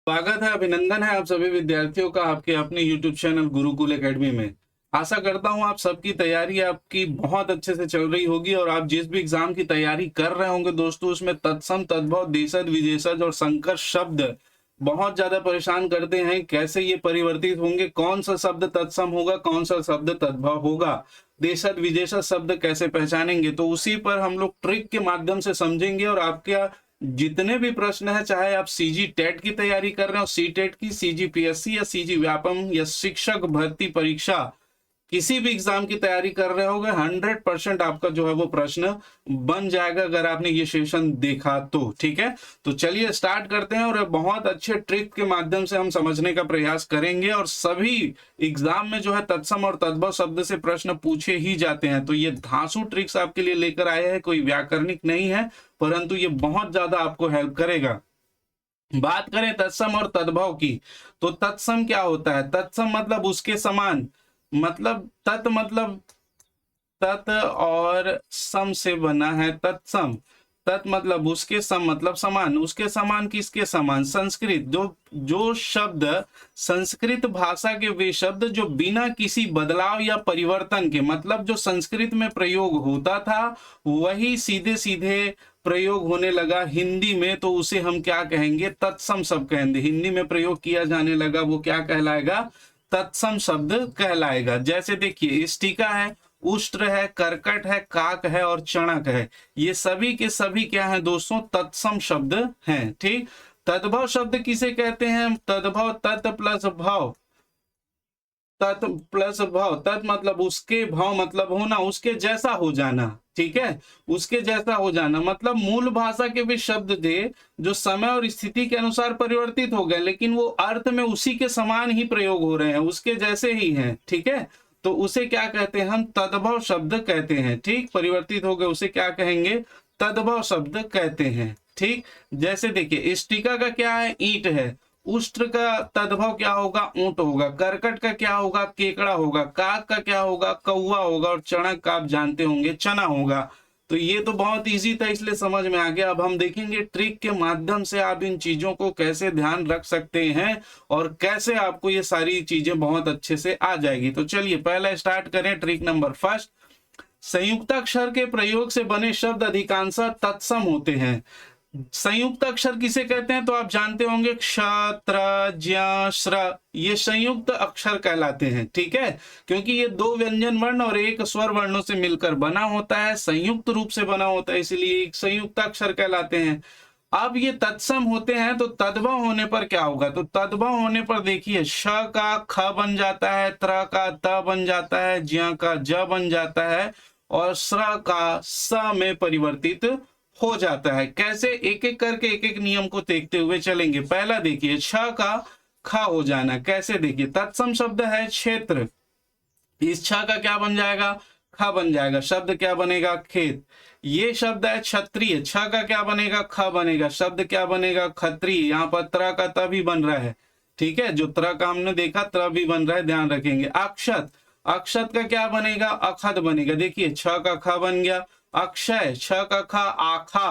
स्वागत है, अभिनंदन है आप सभी विद्यार्थियों का आपके अपने YouTube चैनल गुरुकुल एकेडमी में। आशा करता हूं आप सबकी तैयारी आपकी बहुत अच्छे से चल रही होगी और आप जिस भी एग्जाम की तैयारी कर रहे होंगे दोस्तों, उसमें तत्सम, तद्भव, देशज, विदेशज और संकर शब्द बहुत ज्यादा परेशान करते हैं। कैसे ये परिवर्तित होंगे, कौन सा शब्द तत्सम होगा, कौन सा शब्द तद्भव होगा, देशज विदेशज शब्द कैसे पहचानेंगे, तो उसी पर हम लोग ट्रिक के माध्यम से समझेंगे। और आपके जितने भी प्रश्न है, चाहे आप सीजी टेट की तैयारी कर रहे हो, सी टेट की, सीजी पीएससी या सीजी व्यापम या शिक्षक भर्ती परीक्षा, किसी भी एग्जाम की तैयारी कर रहे होगे, 100% आपका जो है वो प्रश्न बन जाएगा अगर आपने ये सेशन देखा तो। ठीक है, तो चलिए स्टार्ट करते हैं और बहुत अच्छे ट्रिक के माध्यम से हम समझने का प्रयास करेंगे। और सभी एग्जाम में जो है तत्सम और तद्भव शब्द से प्रश्न पूछे ही जाते हैं, तो ये धांसू ट्रिक्स आपके लिए लेकर आए हैं, कोई व्याकरणिक नहीं है, परंतु ये बहुत ज्यादा आपको हेल्प करेगा। बात करें तत्सम और तद्भव की, तो तत्सम क्या होता है? तत्सम मतलब उसके समान, मतलब तत् मतलब तत् और सम से बना है तत्सम। तत् मतलब उसके, सम मतलब समान। उसके समान किसके समान? संस्कृत, जो जो शब्द संस्कृत भाषा के, वे शब्द जो बिना किसी बदलाव या परिवर्तन के, मतलब जो संस्कृत में प्रयोग होता था वही सीधे सीधे प्रयोग होने लगा हिंदी में, तो उसे हम क्या कहेंगे? तत्सम शब्द कहेंगे। हिंदी में प्रयोग किया जाने लगा वो क्या कहलाएगा? तत्सम शब्द कहलाएगा। जैसे देखिए, स्टिका है, उष्ट्र है, करकट है, काक है और चणक है, ये सभी के सभी क्या है दोस्तों? तत्सम शब्द हैं। ठीक, तद्भव शब्द किसे कहते हैं? तद्भव तत् प्लस भाव, तत् प्लस भाव, तत् मतलब उसके, भाव मतलब होना, उसके जैसा हो जाना। ठीक है, उसके जैसा हो जाना मतलब मूल भाषा के भी शब्द थे जो समय और स्थिति के अनुसार परिवर्तित हो गए, लेकिन वो अर्थ में उसी के समान ही प्रयोग हो रहे हैं, उसके जैसे ही हैं। ठीक है, तो उसे क्या कहते हैं? हम तद्भव शब्द कहते हैं। ठीक, परिवर्तित हो गए उसे क्या कहेंगे? तद्भव शब्द कहते हैं। ठीक, जैसे देखिए, स्टिका का क्या है? ईंट है। उष्ट्र का तद्भव क्या होगा? ऊंट होगा। करकट का क्या होगा? केकड़ा होगा। काक का क्या होगा? कौवा होगा। और चणक का आप जानते होंगे चना होगा। तो ये तो बहुत इजी था, इसलिए समझ में आ गया। अब हम देखेंगे ट्रिक के माध्यम से आप इन चीजों को कैसे ध्यान रख सकते हैं और कैसे आपको ये सारी चीजें बहुत अच्छे से आ जाएगी। तो चलिए पहला स्टार्ट करें। ट्रिक नंबर फर्स्ट, संयुक्ताक्षर के प्रयोग से बने शब्द अधिकांशतः तत्सम होते हैं। संयुक्त अक्षर किसे कहते हैं? तो आप जानते होंगे, क्ष, त्र, ज्ञ, श्र, ये संयुक्त अक्षर कहलाते हैं। ठीक है, क्योंकि ये दो व्यंजन वर्ण और एक स्वर वर्णों से मिलकर बना होता है, संयुक्त रूप से बना होता है, इसलिए एक संयुक्त अक्षर कहलाते हैं। अब ये तत्सम होते हैं, तो तद्भव होने पर क्या होगा? तो तद्भव होने पर देखिए, श का ख बन जाता है, त्र का त बन जाता है, ज्ञ का ज बन जाता है और श्र का स में परिवर्तित हो जाता है। कैसे? एक एक करके एक एक नियम को देखते हुए चलेंगे। पहला देखिए, छ का ख हो जाना। कैसे? देखिए, तत्सम शब्द है क्षेत्र, इस छ का क्या बन जाएगा? ख बन जाएगा। शब्द क्या बनेगा? खेत। ये शब्द है क्षत्रिय, छ का क्या बनेगा? ख बनेगा। शब्द क्या बनेगा? क्षत्रिय। यहाँ पर त्र का त भी बन रहा है। ठीक है, जो त्र का हमने देखा, त्र भी बन रहा है, ध्यान रखेंगे। अक्षत, अक्षत का क्या बनेगा? अखद बनेगा। देखिए, छ का ख बन गया। अक्षय, छ का ख आखा।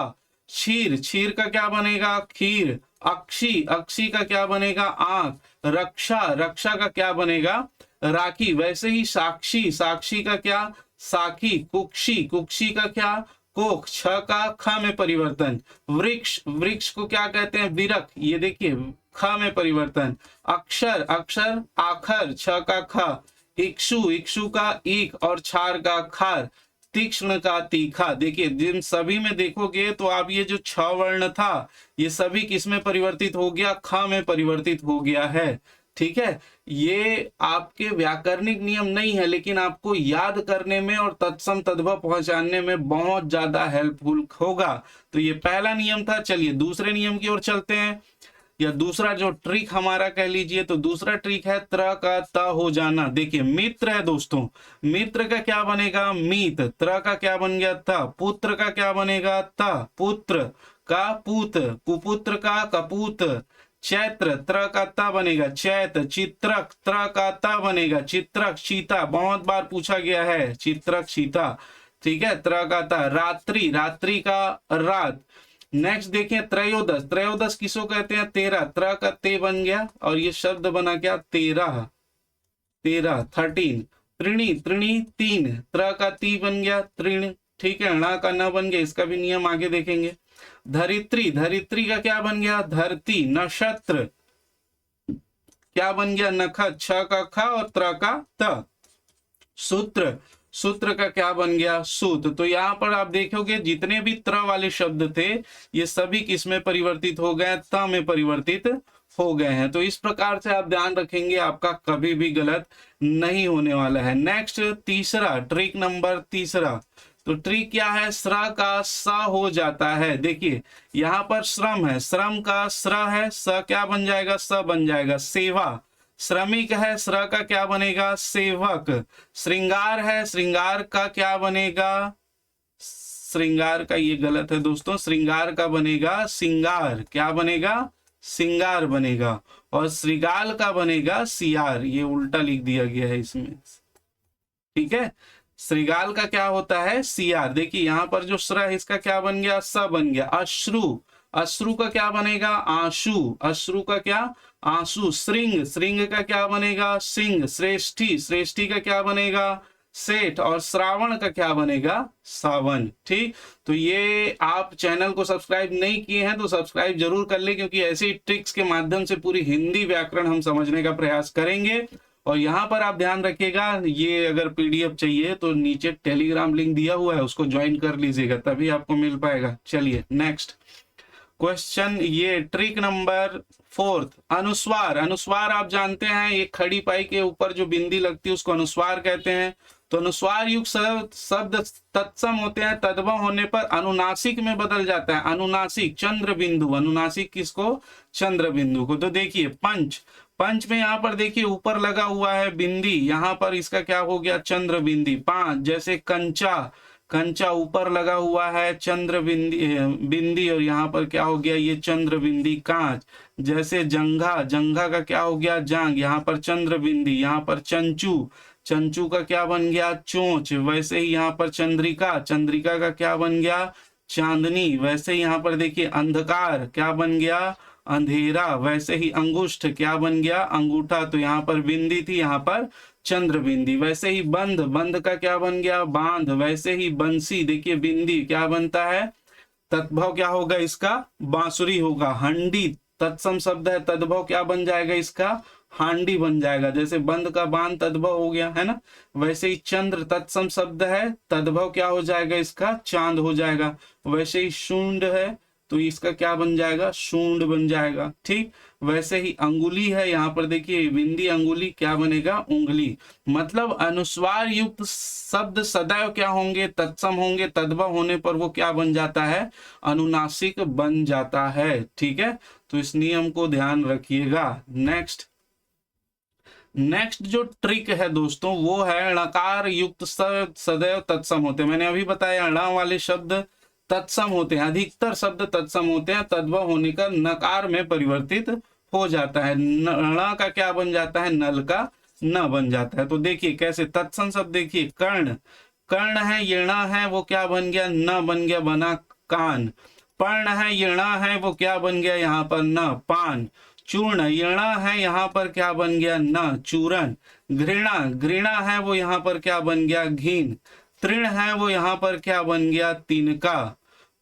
क्षीर, क्षीर का क्या बनेगा? खीर। अक्षी, अक्षी का क्या बनेगा? आंख। रक्षा, रक्षा का क्या बनेगा? राखी। वैसे ही साक्षी, साक्षी का क्या? साखी। कुक्षी, कुक्षी का क्या? कोख। छ का ख में परिवर्तन। वृक्ष, वृक्ष को क्या कहते हैं? विरक। ये देखिए, ख में परिवर्तन। अक्षर, अक्षर आखर, छ का ख। इक्षु, इक्षु का ईक और छार का खार। तीक्ष्ण का तीखा। देखिए, जिन सभी में देखोगे तो आप ये जो छ वर्ण था, ये सभी किस में परिवर्तित हो गया? ख में परिवर्तित हो गया है। ठीक है, ये आपके व्याकरणिक नियम नहीं है, लेकिन आपको याद करने में और तत्सम तद्भव पहुंचाने में बहुत ज्यादा हेल्पफुल होगा। तो ये पहला नियम था। चलिए दूसरे नियम की ओर चलते हैं, या दूसरा जो ट्रिक हमारा कह लीजिए। तो दूसरा ट्रिक है त्र का त हो जाना। देखिए, मित्र है दोस्तों, मित्र का क्या बनेगा? मीत। त्र का क्या बन गया? त। पुत्र का क्या बनेगा? त। पुत्र का पूत। कुपुत्र का कपूत। चैत्र, त्र का त बनेगा चैत। चित्रक, त्र का त बनेगा चित्रक। चीता, बहुत बार पूछा गया है, चित्रक चीता। ठीक है, त्र का त। रात्रि, रात्रि का रात। नेक्स्ट देखिए त्रयोदश, त्रयोदश किसको कहते हैं? 13, त्र का ते बन गया और ये शब्द बना क्या? 13, 13 13। त्रिणी, त्रिणी 3, त्र का ती बन गया तृण, ठीक है, णा का न बन गया, इसका भी नियम आगे देखेंगे। धरित्री, धरित्री का क्या बन गया? धरती। नक्षत्र क्या बन गया? नखत, छ का ख और त्र का त। सूत्र, सूत्र का क्या बन गया? सूत। तो यहाँ पर आप देखोगे जितने भी त्र वाले शब्द थे ये सभी किस में परिवर्तित हो गए? त में परिवर्तित हो गए हैं। तो इस प्रकार से आप ध्यान रखेंगे, आपका कभी भी गलत नहीं होने वाला है। नेक्स्ट तीसरा ट्रिक नंबर तीसरा, तो ट्रिक क्या है? श्र का स हो जाता है। देखिए यहाँ पर श्रम है, श्रम का श्र है, स क्या बन जाएगा? स बन जाएगा। सेवा, श्रमिक है, श्र का क्या बनेगा? सेवक। श्रृंगार है, श्रृंगार का क्या बनेगा? श्रृंगार का ये गलत है दोस्तों, श्रृंगार का बनेगा सिंगार। क्या बनेगा? सिंगार बनेगा। और श्रृगाल का बनेगा सियार, ये उल्टा लिख दिया गया है इसमें, ठीक है। श्रृगाल का क्या होता है? सियार। देखिए यहाँ पर जो श्र है इसका क्या बन गया? स बन गया। अश्रु, अश्रु का क्या बनेगा? आंसू। अश्रु का क्या? आंसू। श्रृंग, श्रृंग का क्या बनेगा? सिंह। श्रेष्ठी, श्रेष्ठी का क्या बनेगा? सेठ। और श्रावण का क्या बनेगा? सावन। ठीक, तो ये आप चैनल को सब्सक्राइब नहीं किए हैं तो सब्सक्राइब जरूर कर ले, क्योंकि ऐसी ट्रिक्स के माध्यम से पूरी हिंदी व्याकरण हम समझने का प्रयास करेंगे। और यहाँ पर आप ध्यान रखिएगा, ये अगर पीडीएफ चाहिए तो नीचे टेलीग्राम लिंक दिया हुआ है, उसको ज्वाइन कर लीजिएगा, तभी आपको मिल पाएगा। चलिए नेक्स्ट क्वेश्चन, ये ट्रिक नंबर 4, अनुस्वार। अनुस्वार आप जानते हैं, एक खड़ी पाई के ऊपर जो बिंदी लगती है उसको अनुस्वार कहते हैं। तो अनुस्वार युक्त शब्द तत्सम होते हैं, तद्भव होने पर अनुनासिक में बदल जाता है। अनुनासिक, चंद्र बिंदु, अनुनासिक किसको? चंद्र बिंदु को। तो देखिए पंच, पंच में यहाँ पर देखिए ऊपर लगा हुआ है बिंदी, यहाँ पर इसका क्या हो गया? चंद्र बिंदी। 5 जैसे कंचा, कंचा ऊपर लगा हुआ है चंद्र बिंदी, बिंदी, और यहाँ पर क्या हो गया? ये चंद्र बिंदी। कांच जैसे जंघा, जंघा का क्या हो गया? जांग, यहाँ पर चंद्र बिंदी। यहाँ पर चंचू, चंचू का क्या बन गया? चोंच। वैसे ही यहाँ पर चंद्रिका, चंद्रिका का क्या बन गया? चांदनी। वैसे ही यहाँ पर देखिए अंधकार क्या बन गया? अंधेरा। वैसे ही अंगुष्ठ क्या बन गया? अंगूठा। तो यहाँ पर बिंदी थी, यहाँ पर चंद्र बिंदी। वैसे ही बंद, बंद का क्या बन गया? बांध। वैसे ही बंसी, देखिए बिंदी क्या बनता है? तद्भव क्या होगा इसका? बांसुरी होगा। हंडी तत्सम शब्द है, तद्भव क्या बन जाएगा इसका? हांडी बन जाएगा। जैसे बंद का बांध तद्भव हो गया है ना, वैसे ही चंद्र तत्सम शब्द है, तद्भव क्या हो जाएगा इसका? चांद हो जाएगा। वैसे ही शूंड है तो इसका क्या बन जाएगा? शूंड बन जाएगा। ठीक, वैसे ही अंगुली है, यहाँ पर देखिए बिंदी अंगुली क्या बनेगा? उंगली। मतलब अनुस्वार युक्त शब्द सदैव क्या होंगे? तत्सम होंगे, तद्भव होने पर वो क्या बन जाता है? अनुनासिक बन जाता है। ठीक है, तो इस नियम को ध्यान रखिएगा। नेक्स्ट, नेक्स्ट जो ट्रिक है दोस्तों वो है णकार युक्त सदैव तत्सम होते हैं। मैंने अभी बताया ण वाले शब्द तत्सम होते हैं, अधिकतर शब्द तत्सम होते हैं, तद्भव होने का नकार में परिवर्तित हो जाता है। ण का क्या बन जाता है? नल का न बन जाता है। तो देखिए कैसे तत्सम शब्द, देखिए कर्ण, कर्ण है, ये ण है, वो क्या बन गया? न बन गया, बना कान। पर्ण है, ये ण है, वो क्या बन गया? यहाँ पर न, पान। चूर्ण, ये ण है, यहाँ पर क्या बन गया? न, चूरण। घृणा, घृणा है, वो यहाँ पर क्या बन गया? घीन। तृण है, वो यहाँ पर क्या बन गया? तिनका।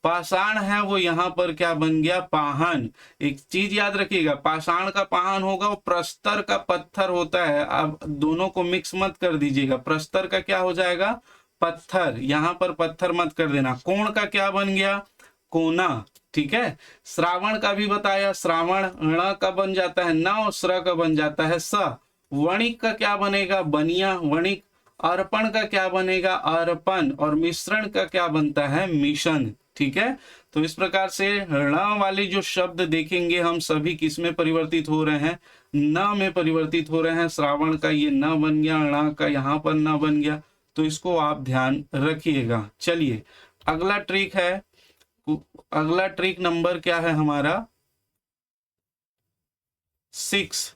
पाषाण है, वो यहाँ पर क्या बन गया? पाहन। एक चीज याद रखिएगा, पाषाण का पाहन होगा, वो प्रस्तर का पत्थर होता है। अब दोनों को मिक्स मत कर दीजिएगा, प्रस्तर का क्या हो जाएगा? पत्थर। यहाँ पर पत्थर मत कर देना। कोण का क्या बन गया? कोना। ठीक है, श्रावण का भी बताया, श्रावण ण का बन जाता है न, और श्र का बन जाता है स। वणिक का क्या बनेगा? बनिया, वणिक। अर्पण का क्या बनेगा? अर्पण। और मिश्रण का क्या बनता है? मिशन। ठीक है, तो इस प्रकार से ण वाले जो शब्द देखेंगे हम सभी किस में परिवर्तित हो रहे हैं? न में परिवर्तित हो रहे हैं। श्रावण का ये न बन गया, ण का यहाँ पर न बन गया, तो इसको आप ध्यान रखिएगा। चलिए अगला ट्रिक है, अगला ट्रिक नंबर क्या है हमारा? 6।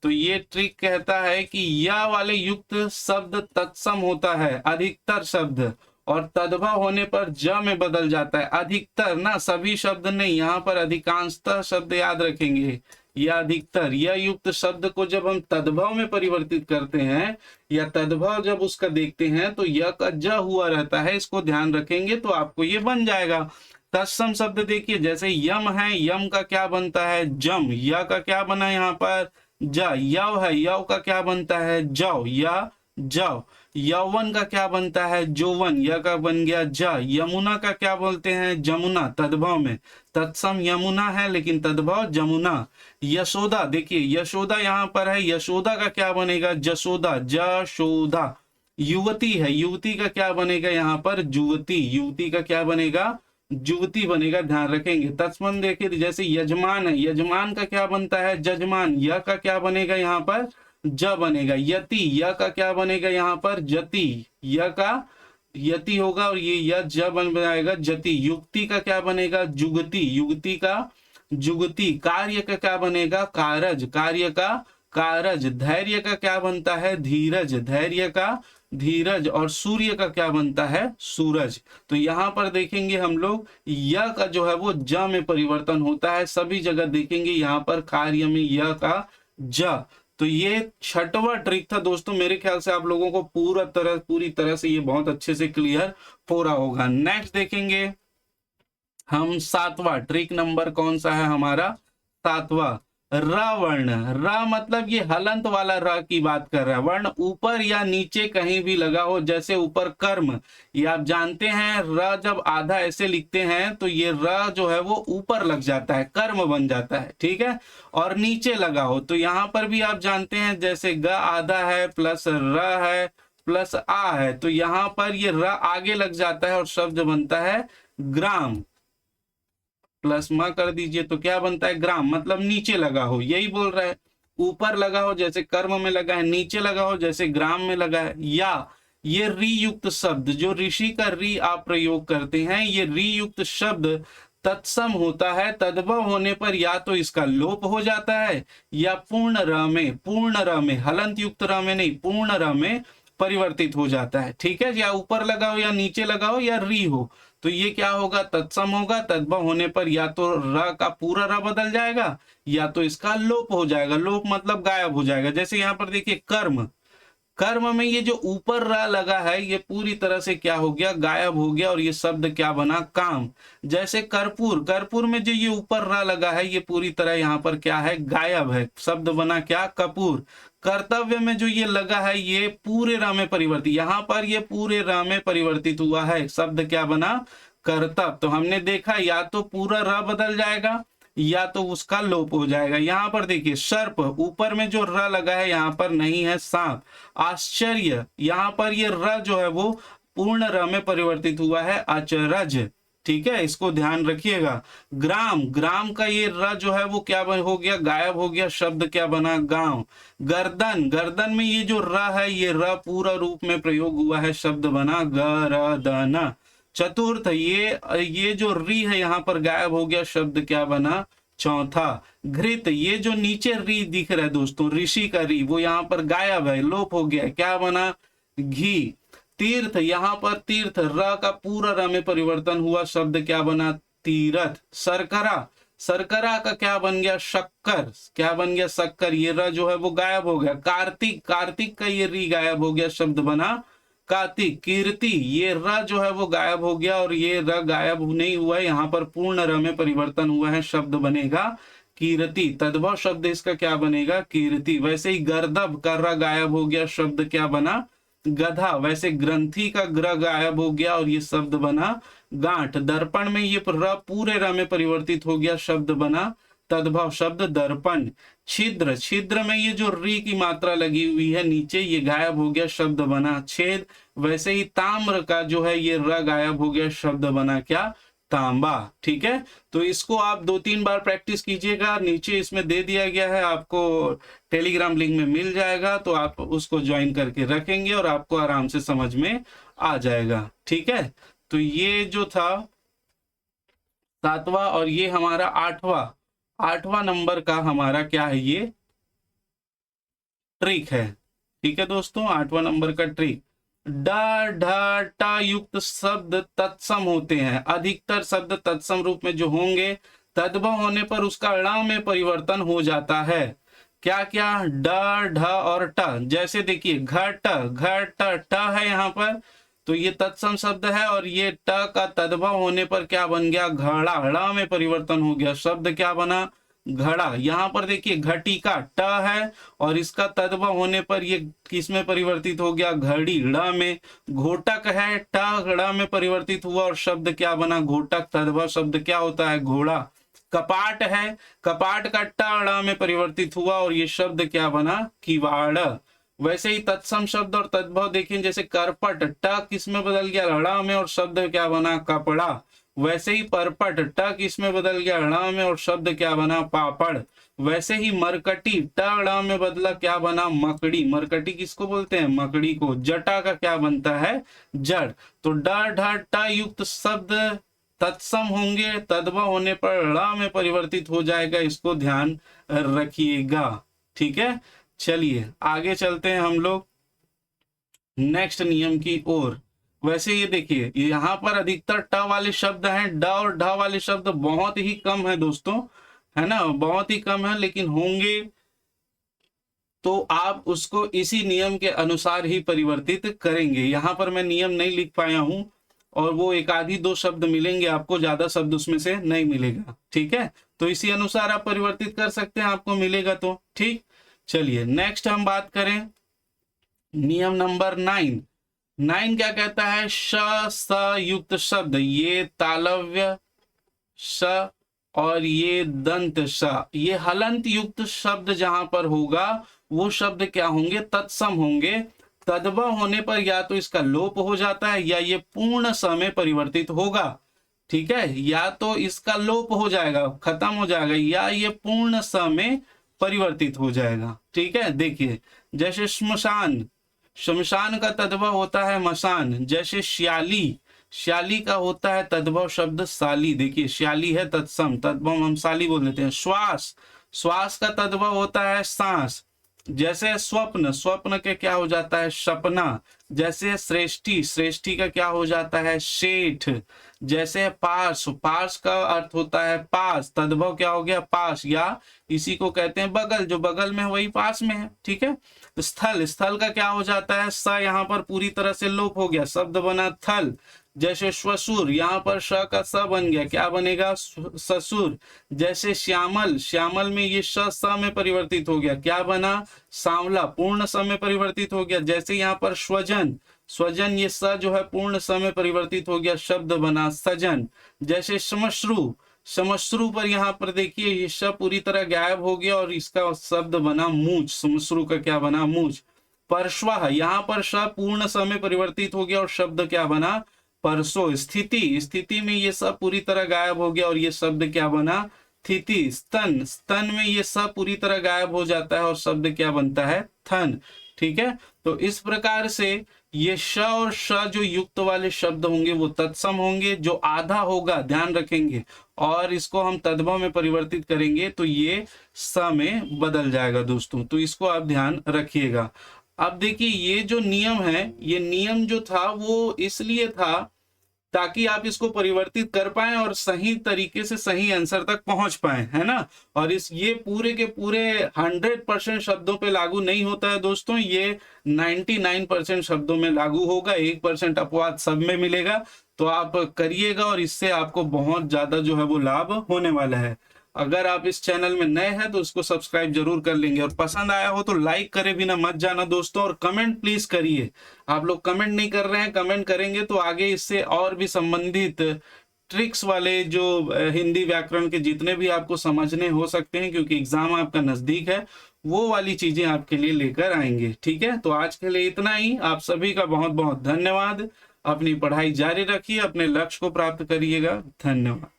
तो ये ट्रिक कहता है कि या वाले युक्त शब्द तत्सम होता है, अधिकतर शब्द, और तद्भव होने पर ज में बदल जाता है। अधिकतर ना, सभी शब्द नहीं, यहाँ पर अधिकांशतः शब्द याद रखेंगे, या अधिकतर, यह युक्त शब्द को जब हम तद्भव में परिवर्तित करते हैं या तद्भव जब उसका देखते हैं तो यह का ज हुआ रहता है, इसको ध्यान रखेंगे तो आपको ये बन जाएगा। तत्सम शब्द देखिए, जैसे यम है, यम का क्या बनता है, जम, य का क्या बना यहाँ पर, ज, यव है, यव का क्या बनता है, जव, या जव, यौवन का क्या बनता है, जोवन, य का बन गया ज, यमुना का क्या बोलते हैं, जमुना, तद्भव में, तत्सम यमुना है लेकिन तद्भव जमुना। यशोदा देखिए, यशोदा यहाँ पर है, यशोदा का क्या बनेगा, जसोदा, जशोदा। युवती है, युवती का क्या बनेगा यहाँ पर, जुवती, युवती का क्या बनेगा, जुवती बनेगा, ध्यान रखेंगे। तत्सम देखिए, जैसे यजमान है, यजमान का क्या बनता है, जजमान, य का क्या बनेगा यहाँ पर, ज बनेगा। यति, य का क्या बनेगा यहाँ पर, जति, य का यति होगा और ये य ज बन जाएगा, जति। युक्ति का क्या बनेगा, जुगति, युगति का जुगति। कार्य का क्या बनेगा, कारज, कार्य का कारज। धैर्य का क्या बनता है, धीरज, धैर्य का धीरज। और सूर्य का क्या बनता है, सूरज। तो यहाँ पर देखेंगे हम लोग य का जो है वो ज में परिवर्तन होता है, सभी जगह देखेंगे यहाँ पर कार्य में य का ज। तो ये छठवां ट्रिक था दोस्तों, मेरे ख्याल से आप लोगों को पूरी तरह से ये बहुत अच्छे से क्लियर हो रहा होगा। नेक्स्ट देखेंगे हम सातवां ट्रिक, नंबर कौन सा है हमारा, सातवां, र वर्ण। र मतलब ये हलंत वाला र की बात कर रहा है, वर्ण ऊपर या नीचे कहीं भी लगा हो, जैसे ऊपर कर्म, ये आप जानते हैं र जब आधा ऐसे लिखते हैं तो ये र जो है वो ऊपर लग जाता है, कर्म बन जाता है, ठीक है। और नीचे लगा हो तो यहाँ पर भी आप जानते हैं, जैसे ग आधा है प्लस र है प्लस आ है, तो यहाँ पर ये र आगे लग जाता है और शब्द बनता है ग्राम, प्लस म कर दीजिए तो क्या बनता है, ग्राम, मतलब नीचे लगा हो, यही बोल रहा है। ऊपर लगा हो जैसे कर्म में लगा है, नीचे लगा हो जैसे ग्राम में लगा है। या ये री युक्त शब्द, जो ऋषि का री आप प्रयोग करते हैं, ये री युक्त शब्द तत्सम होता है, तद्भव होने पर या तो इसका लोप हो जाता है या पूर्ण र में, हलंत युक्त र में नहीं, पूर्ण र में परिवर्तित हो जाता है, ठीक है। या ऊपर लगा हो या नीचे लगा हो या री हो, तो ये क्या होगा, तत्सम होगा। तद्भव होने पर या तो र का पूरा र बदल जाएगा या तो इसका लोप हो जाएगा, लोप मतलब गायब हो जाएगा। जैसे यहाँ पर देखिए कर्म, कर्म में ये जो ऊपर र लगा है ये पूरी तरह से क्या हो गया, गायब हो गया, और ये शब्द क्या बना, काम। जैसे कर्पूर, कर्पूर में जो ये ऊपर र लगा है ये पूरी तरह यहाँ पर क्या है, गायब है, शब्द बना क्या, कपूर। कर्तव्य में जो ये लगा है ये पूरे र में परिवर्तित, यहाँ पर ये पूरे र में परिवर्तित हुआ है, शब्द क्या बना, कर्तव्य। तो हमने देखा या तो पूरा र बदल जाएगा या तो उसका लोप हो जाएगा। यहाँ पर देखिए सर्प, ऊपर में जो र लगा है यहाँ पर नहीं है, सांप। आश्चर्य, यहाँ पर ये र जो है वो पूर्ण र में परिवर्तित हुआ है, अचरज, ठीक है, इसको ध्यान रखिएगा। ग्राम, ग्राम का ये र जो है वो क्या हो गया, गायब हो गया, शब्द क्या बना, गांव। गर्दन, गर्दन में ये जो र है ये र पूरा रूप में प्रयोग हुआ है, शब्द बना गरदन। चतुर्थ, ये जो री है यहाँ पर गायब हो गया, शब्द क्या बना, चौथा। घृत, ये जो नीचे री दिख रहा है दोस्तों, ऋषि का री, वो यहाँ पर गायब है, लोप हो गया, क्या बना, घी। तीर्थ, यहाँ पर तीर्थ, र का पूरा र में परिवर्तन हुआ, शब्द क्या बना, तीरथ। सरकरा, सरकरा का क्या बन गया, शक्कर, क्या बन गया, शक्कर, ये र जो है वो गायब हो गया। कार्तिक, कार्तिक का ये री गायब हो गया, शब्द बना कार्तिक। कीर्ति, ये र जो है वो गायब हो गया और ये र गायब नहीं हुआ है, यहाँ पर पूर्ण र में परिवर्तन हुआ है, शब्द बनेगा कीर्ति। तद्भव शब्द इसका क्या बनेगा, कीर्ति। वैसे ही गर्दभ का र गायब हो गया, शब्द क्या बना, गधा। वैसे ग्रंथि का ग्र गायब हो गया और ये शब्द बना गांठ। दर्पण में ये र पूरे र में परिवर्तित हो गया, शब्द बना तद्भव, शब्द दर्पण। छिद्र, छिद्र में ये जो री की मात्रा लगी हुई है नीचे ये गायब हो गया, शब्द बना छेद। वैसे ही ताम्र का जो है ये र गायब हो गया, शब्द बना क्या, तांबा, ठीक है। तो इसको आप 2-3 बार प्रैक्टिस कीजिएगा, नीचे इसमें दे दिया गया है, आपको टेलीग्राम लिंक में मिल जाएगा, तो आप उसको ज्वाइन करके रखेंगे और आपको आराम से समझ में आ जाएगा, ठीक है। तो ये जो था 7वां और ये हमारा 8वां नंबर का हमारा क्या है, ये ट्रिक है, ठीक है दोस्तों, 8वां नंबर का ट्रिक। ड ढ ट युक्त शब्द तत्सम होते हैं। अधिकतर शब्द तत्सम रूप में जो होंगे तद्भव होने पर उसका ण में परिवर्तन हो जाता है। क्या क्या? ड ढ और ट। जैसे देखिए घट ट है यहाँ पर, तो ये तत्सम शब्द है और ये ट का तद्भव होने पर क्या बन गया? घड़ा। ड़ में परिवर्तन हो गया, शब्द क्या बना? घड़ा। यहाँ पर देखिए घटिका ट है और इसका तद्भव होने पर ये किस में परिवर्तित हो गया? घड़ी। ड़ में। घोटक है, ट ड़ में परिवर्तित हुआ और शब्द क्या बना? घोटक। तद्भव शब्द क्या होता है? घोड़ा। कपाट है, कपाट का ट ड़ में परिवर्तित हुआ और ये शब्द क्या बना? किवाड़। वैसे ही तत्सम शब्द और तद्भव देखें, जैसे करपट ट किस में बदल गया? ड़ में और शब्द क्या बना? कपड़ा। वैसे ही परपट ट किस में बदल गया? ड़ में और शब्द क्या बना? पापड़। वैसे ही मरकटी ट ड़ में बदला, क्या बना? मकड़ी। मरकटी किसको बोलते हैं? मकड़ी को। जटा का क्या बनता है? जड़। तो ड ढ ट युक्त शब्द तत्सम होंगे, तद्भव होने पर ड़ में परिवर्तित हो जाएगा, इसको ध्यान रखिएगा। ठीक है, चलिए आगे चलते हैं हम लोग नेक्स्ट नियम की ओर। वैसे ये देखिए यहाँ पर अधिकतर ट वाले शब्द हैं, ड और ढ वाले शब्द बहुत ही कम है दोस्तों, है ना, बहुत ही कम है, लेकिन होंगे तो आप उसको इसी नियम के अनुसार ही परिवर्तित करेंगे। यहाँ पर मैं नियम नहीं लिख पाया हूं और वो एक आधी दो शब्द मिलेंगे आपको, ज्यादा शब्द उसमें से नहीं मिलेगा। ठीक है, तो इसी अनुसार आप परिवर्तित कर सकते हैं, आपको मिलेगा तो। ठीक, चलिए नेक्स्ट हम बात करें नियम नंबर 9। 9 क्या कहता है? श स युक्त शब्द, ये तालव्य श और ये दंत श, ये हलंत युक्त शब्द जहां पर होगा वो शब्द क्या होंगे? तत्सम होंगे। तद्भव होने पर या तो इसका लोप हो जाता है या ये पूर्ण स में परिवर्तित होगा। ठीक है, या तो इसका लोप हो जाएगा, खत्म हो जाएगा, या ये पूर्ण स में परिवर्तित हो जाएगा। ठीक है, देखिए जैसे श्मशान, शमशान का तद्भव होता है मसान। जैसे श्याली, श्याली का होता है तद्भव शब्द साली। देखिए श्याली है तत्सम, तद्भव हम साली बोल देते हैं। श्वास, श्वास का तद्भव होता है सांस। जैसे स्वप्न, स्वप्न के क्या हो जाता है? सपना। जैसे श्रेष्ठी, श्रेष्ठी का क्या हो जाता है? शेठ। जैसे पास, पास का अर्थ होता है पास, तद्भव क्या हो गया? पास, या इसी को कहते हैं बगल, जो बगल में है वही पास में है। ठीक है, स्थल, स्थल का क्या हो जाता है? स यहाँ पर पूरी तरह से लोप हो गया, शब्द बना थल। जैसे श्वशुर, यहाँ पर श का स बन गया, क्या बनेगा? ससुर। जैसे श्यामल, श्यामल में ये श स में परिवर्तित हो गया, क्या बना? सांवला, पूर्ण स में परिवर्तित हो गया। जैसे यहाँ पर स्वजन, स्वजन ये स जो है पूर्ण स में परिवर्तित हो गया, शब्द बना सजन। जैसे श्मश्रु, श्मश्रु पर यहाँ पर देखिए ये श पूरी तरह गायब हो गया और इसका शब्द बना मूंछ, श्मश्रु का क्या बना? मूंछ। परश्वा, यहाँ पर श पूर्ण स में परिवर्तित हो गया और शब्द क्या बना? परसो। स्थिति, स्थिति में ये सब पूरी तरह गायब हो गया और ये शब्द क्या बना? स्थिति। स्तन, स्तन में ये सब पूरी तरह गायब हो जाता है और शब्द क्या बनता है? थन। ठीक है, तो इस प्रकार से ये श और श जो युक्त वाले शब्द होंगे वो तत्सम होंगे। जो आधा होगा ध्यान रखेंगे और इसको हम तद्भव में परिवर्तित करेंगे तो ये स में बदल जाएगा दोस्तों, तो इसको आप ध्यान रखिएगा। अब देखिए ये जो नियम है, ये नियम जो था वो इसलिए था ताकि आप इसको परिवर्तित कर पाएं और सही तरीके से सही आंसर तक पहुंच पाएं, है ना। और ये पूरे के पूरे 100% शब्दों पे लागू नहीं होता है दोस्तों, ये 99% शब्दों में लागू होगा, 1% अपवाद सब में मिलेगा। तो आप करिएगा और इससे आपको बहुत ज्यादा जो है वो लाभ होने वाला है। अगर आप इस चैनल में नए हैं तो उसको सब्सक्राइब जरूर कर लेंगे और पसंद आया हो तो लाइक करे बिना मत जाना दोस्तों, और कमेंट प्लीज करिए। आप लोग कमेंट नहीं कर रहे हैं, कमेंट करेंगे तो आगे इससे और भी संबंधित ट्रिक्स वाले जो हिंदी व्याकरण के जितने भी आपको समझने हो सकते हैं, क्योंकि एग्जाम आपका नजदीक है, वो वाली चीजें आपके लिए लेकर आएंगे। ठीक है, तो आज के लिए इतना ही। आप सभी का बहुत बहुत धन्यवाद। अपनी पढ़ाई जारी रखिए, अपने लक्ष्य को प्राप्त करिएगा। धन्यवाद।